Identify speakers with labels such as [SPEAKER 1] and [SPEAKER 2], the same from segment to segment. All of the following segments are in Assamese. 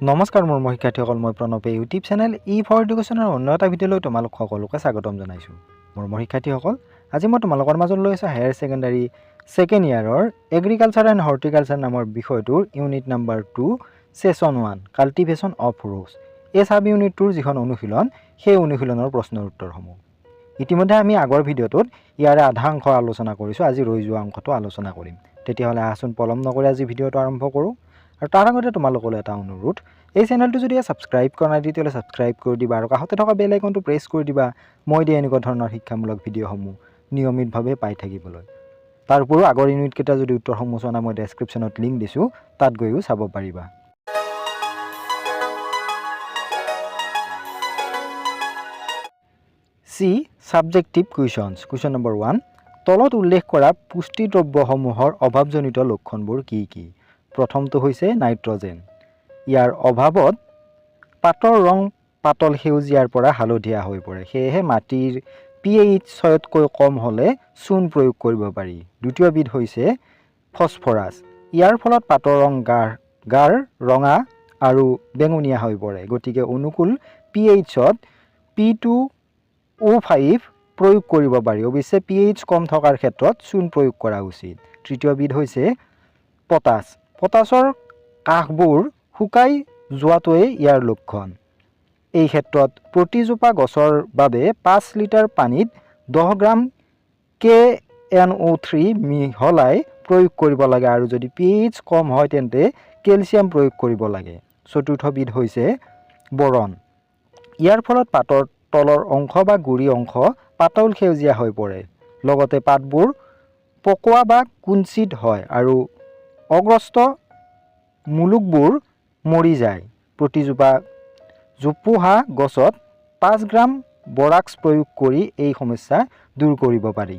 [SPEAKER 1] নমস্কাৰ মোৰ শিক্ষাৰ্থীসকল, মই প্ৰণৱে ইউটিউব চেনেল ফৰ এডুকেশ্যনৰ অন্য এটা ভিডিঅ'লৈ তোমালোক সকলোকে স্বাগতম জনাইছোঁ। মোৰ শিক্ষাৰ্থীসকল, আজি মই তোমালোকৰ মাজত লৈ আছোঁ হায়াৰ ছেকেণ্ডাৰী ছেকেণ্ড ইয়াৰৰ এগ্ৰিকালচাৰ এণ্ড হৰ্টিকালচাৰ নামৰ বিষয়টোৰ unit number 2 session 1 cultivation of rose. এই ছাব ইউনিটটোৰ যিখন অনুশীলন, সেই অনুশীলনৰ প্ৰশ্নৰ উত্তৰসমূহ ইতিমধ্যে আমি আগৰ ভিডিঅ'টোত ইয়াৰে আধা অংশ আলোচনা কৰিছোঁ। আজি ৰৈ যোৱা অংশটো আলোচনা কৰিম। তেতিয়াহ'লে আহচোন পলম নকৰি আজি ভিডিঅ'টো আৰম্ভ কৰোঁ। আৰু তাৰ আগতে তোমালোকলৈ এটা অনুৰোধ, এই চেনেলটো যদি ছাবস্ক্ৰাইব কৰা নাই তেতিয়াহ'লে ছাবস্ক্ৰাইব কৰি দিবা আৰু কাষতে থকা বেল আইকনটো প্ৰেছ কৰি দিবা, মই দিয়া এনেকুৱা ধৰণৰ শিক্ষামূলক ভিডিঅ'সমূহ নিয়মিতভাৱে পাই থাকিবলৈ। তাৰ উপৰিও আগৰ ইউনিটকেইটা যদি উত্তৰসমূহ চোৱা মই ডেছক্ৰিপশ্যনত লিংক দিছোঁ, তাত গৈও চাব পাৰিবা। C subjective questions. Question number 1, তলত উল্লেখ কৰা পুষ্টি দ্ৰব্যসমূহৰ অভাৱজনিত লক্ষণবোৰ কি কি? প্ৰথমটো হৈছে নাইট্ৰজেন। ইয়াৰ অভাৱত পাতৰ ৰং পাতল সেউজীয়াৰ পৰা হালধীয়া হৈ পৰে। সেয়েহে মাটিৰ pH 6তকৈ কম হ'লে চূণ প্ৰয়োগ কৰিব পাৰি। দ্বিতীয়বিধ হৈছে ফছফৰাছ। ইয়াৰ ফলত পাতৰ ৰং গাঢ় ৰঙা আৰু বেঙুনীয়া হৈ পৰে। গতিকে অনুকূল pHত P2O5 প্ৰয়োগ কৰিব পাৰি। অৱশ্যে pH কম থকাৰ ক্ষেত্ৰত চূণ প্ৰয়োগ কৰা উচিত। তৃতীয়বিধ হৈছে পটাছ। পটাছৰ কাষবোৰ শুকাই যোৱাটোৱে ইয়াৰ লক্ষণ। এই ক্ষেত্ৰত প্ৰতিজোপা গছৰ বাবে 5 লিটাৰ পানীত 10 গ্ৰাম KNO3 মিহলাই প্ৰয়োগ কৰিব লাগে আৰু যদি pH কম হয় তেন্তে কেলছিয়াম প্ৰয়োগ কৰিব লাগে। চতুৰ্থবিধ হৈছে বৰণ। ইয়াৰ ফলত পাতৰ তলৰ অংশ বা গুৰি অংশ পাতল সেউজীয়া হৈ পৰে। লগতে পাতবোৰ পকোৱা বা কুঞ্চিত হয় আৰু অগ্ৰস্ত মূলকবোৰ মৰি যায়। প্ৰতিজোপা জোপোহা গছত 5 গ্ৰাম বৰাক্স প্ৰয়োগ কৰি এই সমস্যা দূৰ কৰিব পাৰি।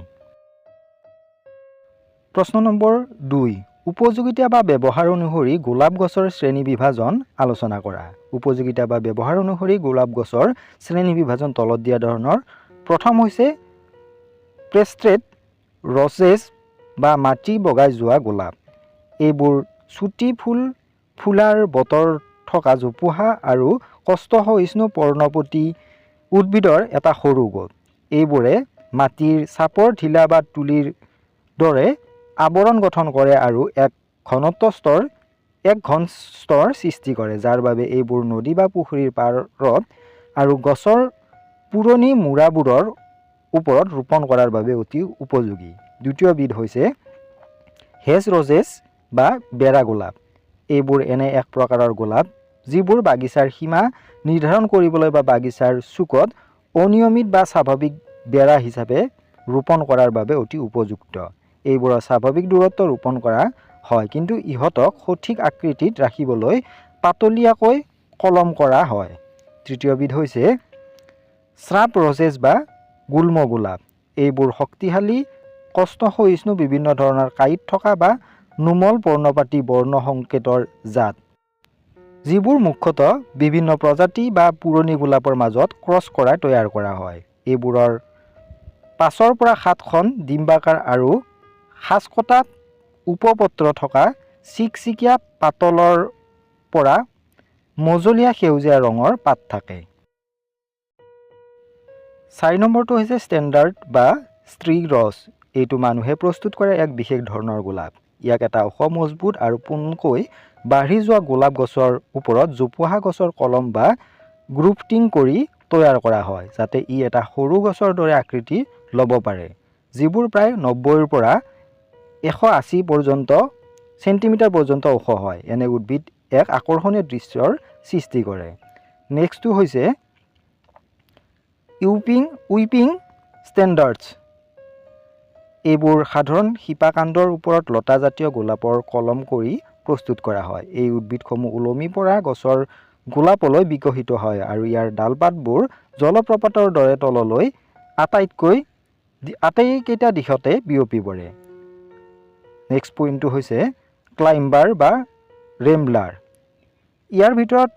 [SPEAKER 1] প্ৰশ্ন নম্বৰ 2, উপযোগিতা বা ব্যৱহাৰ অনুসৰি গোলাপ গছৰ শ্ৰেণী বিভাজন আলোচনা কৰা। উপযোগিতা বা ব্যৱহাৰ অনুসৰি গোলাপ গছৰ শ্ৰেণী বিভাজন তলত দিয়া ধৰণৰ। প্ৰথম হৈছে প্ৰেষ্ট্ৰেট ৰ'জেছ বা মাটি বগাই যোৱা গোলাপ। এইবোৰ চুটি ফুলাৰ বতৰ থকা জোপোহা আৰু কষ্টসহিষ্ণু পৰ্ণপতি উদ্ভিদৰ এটা সৰু গোট। এইবোৰে মাটিৰ চাপৰ ঢিলা বা তুলিৰ দৰে আৱৰণ গঠন কৰে আৰু এক ঘন স্তৰ সৃষ্টি কৰে, যাৰ বাবে এইবোৰ নদী বা পুখুৰীৰ পাৰত আৰু গছৰ পুৰণি মূৰাবোৰৰ ওপৰত ৰোপণ কৰাৰ বাবে অতি উপযোগী। দ্বিতীয়বিধ হৈছে হেজ ৰ'জেছ বা বেৰা গোলাপ। এইবোৰ এনে এক প্ৰকাৰৰ গোলাপ যিবোৰ বাগিচাৰ সীমা নিৰ্ধাৰণ কৰিবলৈ বা বাগিচাৰ চুকত অনিয়মিত বা স্বাভাৱিক বেৰা হিচাপে ৰোপণ কৰাৰ বাবে অতি উপযুক্ত। এইবোৰৰ স্বাভাৱিক দূৰত্ব ৰোপণ কৰা হয়, কিন্তু ইহঁতক সঠিক আকৃতিত ৰাখিবলৈ পাতলীয়াকৈ কলম কৰা হয়। তৃতীয়বিধ হৈছে শ্ৰাব ৰ'জেছ বা গুল্ম গোলাপ। এইবোৰ শক্তিশালী কষ্টসহিষ্ণু বিভিন্ন ধৰণৰ কাঁইট থকা বা নোমল পৰ্ণপাতী বৰ্ণ সংকেতৰ জাত, যিবোৰ মুখ্যতঃ বিভিন্ন প্ৰজাতি বা পুৰণি গোলাপৰ মাজত ক্ৰছ কৰাই তৈয়াৰ কৰা হয়। এইবোৰৰ 5 পৰা 7খন ডিম্বাকাৰ আৰু সাজকটা উপপত্ৰ থকা চিকচিকীয়া পাতলৰ পৰা মজলীয়া সেউজীয়া ৰঙৰ পাত থাকে। 4 নম্বৰটো হৈছে ষ্টেণ্ডাৰ্ড বা স্ত্ৰী ৰ'জ। এইটো মানুহে প্ৰস্তুত কৰা এক বিশেষ ধৰণৰ গোলাপ। ইয়াক এটা ওখ মজবুত আৰু পোনকৈ বাঢ়ি যোৱা গোলাপ গছৰ ওপৰত জোপোহা গছৰ কলম বা গ্ৰুফটিং কৰি তৈয়াৰ কৰা হয়, যাতে ই এটা সৰু গছৰ দৰে আকৃতি ল'ব পাৰে, যিবোৰ প্ৰায় 90 পৰা 180 চেণ্টিমিটাৰ পৰ্যন্ত ওখ হয়। এনে উদ্ভিদ এক আকৰ্ষণীয় দৃশ্যৰ সৃষ্টি কৰে। নেক্সটটো হৈছে উইপিং ষ্টেণ্ডাৰ্ডছ। এইবোৰ সাধাৰণ শিপাকাণ্ডৰ ওপৰত লতাজাতীয় গোলাপৰ কলম কৰি প্ৰস্তুত কৰা হয়। এই উদ্ভিদসমূহ ওলমি পৰা গছৰ গোলাপলৈ বিকশিত হয় আৰু ইয়াৰ ডালপাতবোৰ জলপ্ৰপাতৰ দৰে তললৈ আটাইকেইটা দিশতে বিয়পি পৰে। নেক্সট পইণ্টটো হৈছে ক্লাইম্বাৰ বা ৰেম্বলাৰ। ইয়াৰ ভিতৰত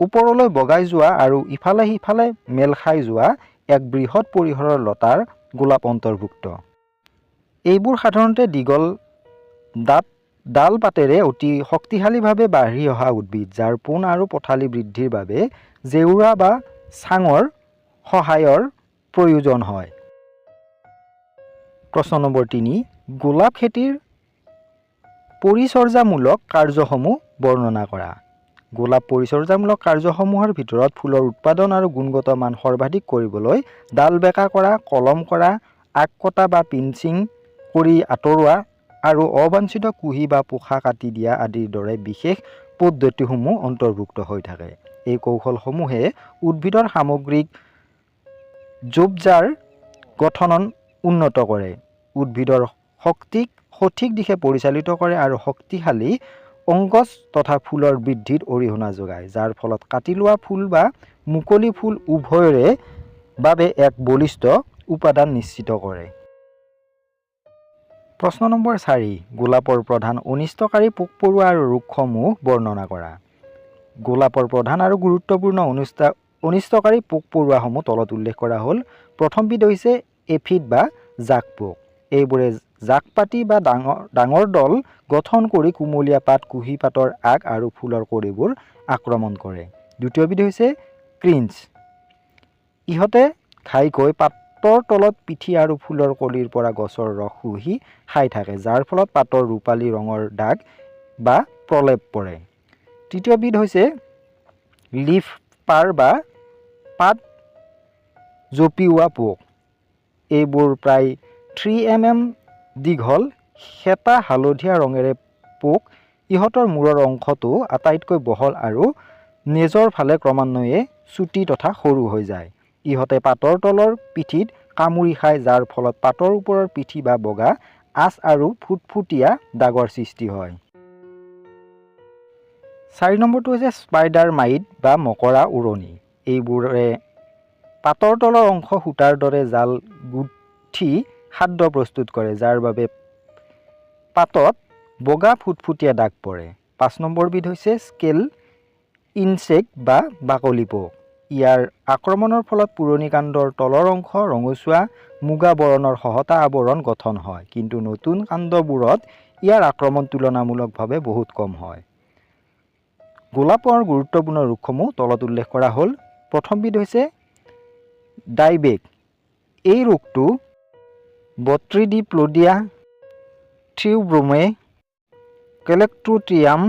[SPEAKER 1] ওপৰলৈ বগাই যোৱা আৰু ইফালে সিফালে মেল খাই যোৱা এক বৃহৎ পৰিসৰৰ লতাৰ গোলাপ অন্তৰ্ভুক্ত। এইবোৰ সাধাৰণতে দীঘল ডাঠ ডাল পাতেৰে অতি শক্তিশালীভাৱে বাঢ়ি অহা উদ্ভিদ, যাৰ পোন আৰু পথালি বৃদ্ধিৰ বাবে জেউৰা বা চাঙৰ সহায়ৰ প্ৰয়োজন হয়। প্ৰশ্ন নম্বৰ 3, গোলাপ খেতিৰ পৰিচৰ্যামূলক কাৰ্যসমূহ বৰ্ণনা কৰা। গোলাপ পৰিচৰ্যামূলক কাৰ্যসমূহৰ ভিতৰত ফুলৰ উৎপাদন আৰু গুণগত মান সৰ্বাধিক কৰিবলৈ ডাল বেঁকা কৰা, কলম কৰা, আগ কটা বা পিঞ্চিং কৰি আঁতৰোৱা আৰু অবাঞ্ছিত কুঁহি বা পোখা কাটি দিয়া আদিৰ দৰে বিশেষ পদ্ধতিসমূহ অন্তৰ্ভুক্ত হৈ থাকে। এই কৌশলসমূহে উদ্ভিদৰ সামগ্ৰিক জোপজাৰ গঠন উন্নত কৰে, উদ্ভিদৰ শক্তিক সঠিক দিশে পৰিচালিত কৰে আৰু শক্তিশালী অংগজ তথা ফুলৰ বৃদ্ধিত অৰিহণা যোগায়, যাৰ ফলত কাটি লোৱা ফুল বা মুকলি ফুল উভয়ৰে বাবে এক বলিষ্ঠ উপাদান নিশ্চিত কৰে। প্ৰশ্ন নম্বৰ 4, গোলাপৰ প্ৰধান অনিষ্টকাৰী পোক পৰুৱা আৰু ৰোগসমূহ বৰ্ণনা কৰা। গোলাপৰ প্ৰধান আৰু গুৰুত্বপূৰ্ণ অনিষ্টকাৰী পোক পৰুৱাসমূহ তলত উল্লেখ কৰা হ'ল। প্ৰথমবিধ হৈছে এফিড বা জাক পোক। এইবোৰে জাক পাতি বা ডাঙৰ দল গঠন কৰি কুমলীয়া পাত, কুঁহি পাতৰ আগ আৰু ফুলৰ কলিবোৰ আক্ৰমণ কৰে। দ্বিতীয়বিধ হৈছে ক্ৰিঞ্চ। ইহঁতে ঘাইকৈ পাতৰ তলত পিঠি আৰু ফুলৰ কলিৰ পৰা গছৰ ৰস শুহি খাই থাকে, যাৰ ফলত পাতৰ ৰূপালী ৰঙৰ দাগ বা প্ৰলেপ পৰে। তৃতীয়বিধ হৈছে লিফ পাৰ বা পাত জঁপিওৱা পোক। এইবোৰ প্ৰায় 3 mm দীঘল, সেটা হালধীয়া ৰঙেৰে পোক। ইহঁতৰ মূৰৰ অংশটো আটাইতকৈ বহল আৰু নেজৰ ফালে ক্ৰমান্বয়ে চুটি তথা সৰু হৈ যায়। ইহঁতে পাতৰ তলৰ পিঠিত কামুৰি খায়, যাৰ ফলত পাতৰ ওপৰৰ পিঠি বা বগা আঁচ আৰু ফুটফুটীয়া দাগৰ সৃষ্টি হয়। 4 নম্বৰটো হৈছে স্পাইডাৰ মাইট বা মকৰা উৰণি। এইবোৰে পাতৰ তলৰ অংশ সূতাৰ দৰে জাল গুঠি খাদ্য প্ৰস্তুত কৰে, যাৰ বাবে পাতত বগা ফুটফুটীয়া দাগ পৰে। 5 নম্বৰবিধ হৈছে স্কেল ইনচেক্ট বা বাকলি পোক। ইয়াৰ আক্ৰমণৰ ফলত পুৰণি কাণ্ডৰ তলৰ অংশ ৰঙচুৱা মুগা বৰণৰ সহতা আৱৰণ গঠন হয়, কিন্তু নতুন কাণ্ডবোৰত ইয়াৰ আক্ৰমণ তুলনামূলকভাৱে বহুত কম হয়। গোলাপৰ গুৰুত্বপূৰ্ণ ৰোগসমূহ তলত উল্লেখ কৰা হ'ল। প্ৰথমবিধ হৈছে ডাইবেক। এই ৰোগটো বট্ৰিডিপ্লডিয়া থিউব্ৰোমে, কেলেক্ট্ৰোট্ৰিয়াম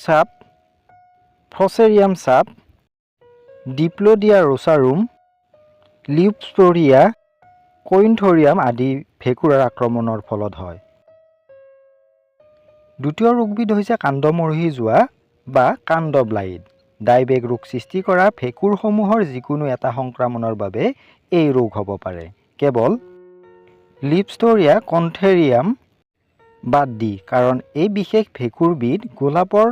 [SPEAKER 1] সাপ, ফ্ৰচেৰিয়াম সাপ, ডিপ্লডিয়া ৰোচাৰুম, লিউপস্পৰিয়া, কইনথৰিয়াম আদি ভেঁকুৰৰ আক্ৰমণৰ ফলত হয়। দ্বিতীয় ৰোগবিধ হৈছে কাণ্ডমৰহি যোৱা বা কাণ্ড ব্লাইট। ডাইবেক ৰোগ সৃষ্টি কৰা ভেঁকুৰসমূহৰ যিকোনো এটা সংক্ৰমণৰ বাবে এই ৰোগ হ'ব পাৰে, কেৱল লিউপস্পৰিয়া কন্থেৰিয়াম বাদ দি, কাৰণ এই বিশেষ ভেঁকুৰবিধ গোলাপৰ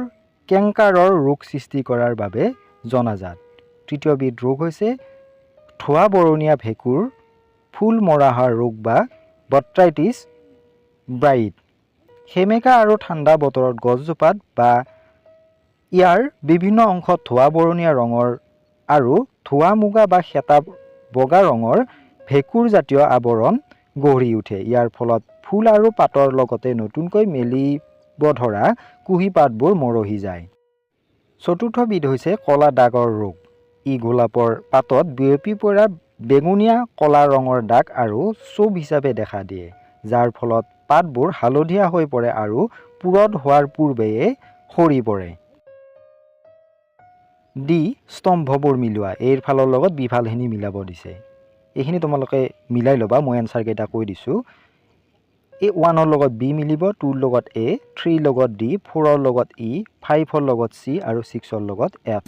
[SPEAKER 1] কেংকাৰৰ ৰোগ সৃষ্টি কৰাৰ বাবে জনাজাত। তৃতীয়বিধ ৰোগ হৈছে ধোঁৱা বৰণীয়া ভেঁকুৰ ফুল মৰাহাৰ ৰোগ বা বট্ৰাইটিছ ব্ৰাইট। সেমেকা আৰু ঠাণ্ডা বতৰত গছজোপাত বা ইয়াৰ বিভিন্ন অংশত ধোঁৱা বৰণীয়া ৰঙৰ আৰু ধোঁৱা মুগা বা সেটা বগা ৰঙৰ ভেঁকুৰজাতীয় আৱৰণ গঢ়ি উঠে। ইয়াৰ ফলত ফুল আৰু পাতৰ লগতে নতুনকৈ মেলিব ধৰা কুঁহি পাতবোৰ মৰহি যায়। চতুৰ্থবিধ হৈছে কলা দাগৰ ৰোগ। ই গোলাপৰ পাতত বিয়পি পৰা বেঙুনীয়া কলা ৰঙৰ দাগ আৰু ছোপ হিচাপে দেখা দিয়ে, যাৰ ফলত পাতবোৰ হালধীয়া হৈ পৰে আৰু পুৰঠ হোৱাৰ পূৰ্বেই সৰি পৰে। ডি স্তম্ভবোৰ মিলোৱা। এইৰ ফালৰ লগত বি ফালখিনি মিলাব দিছে। এইখিনি তোমালোকে মিলাই ল'বা, মই এনচাৰকেইটা কৈ দিছোঁ। এই 1ৰ লগত বি মিলিব, 2ৰ লগত এ, 3ৰ লগত ডি, 4ৰ লগত ই, 5ৰ লগত চি আৰু 6ৰ লগত এফ।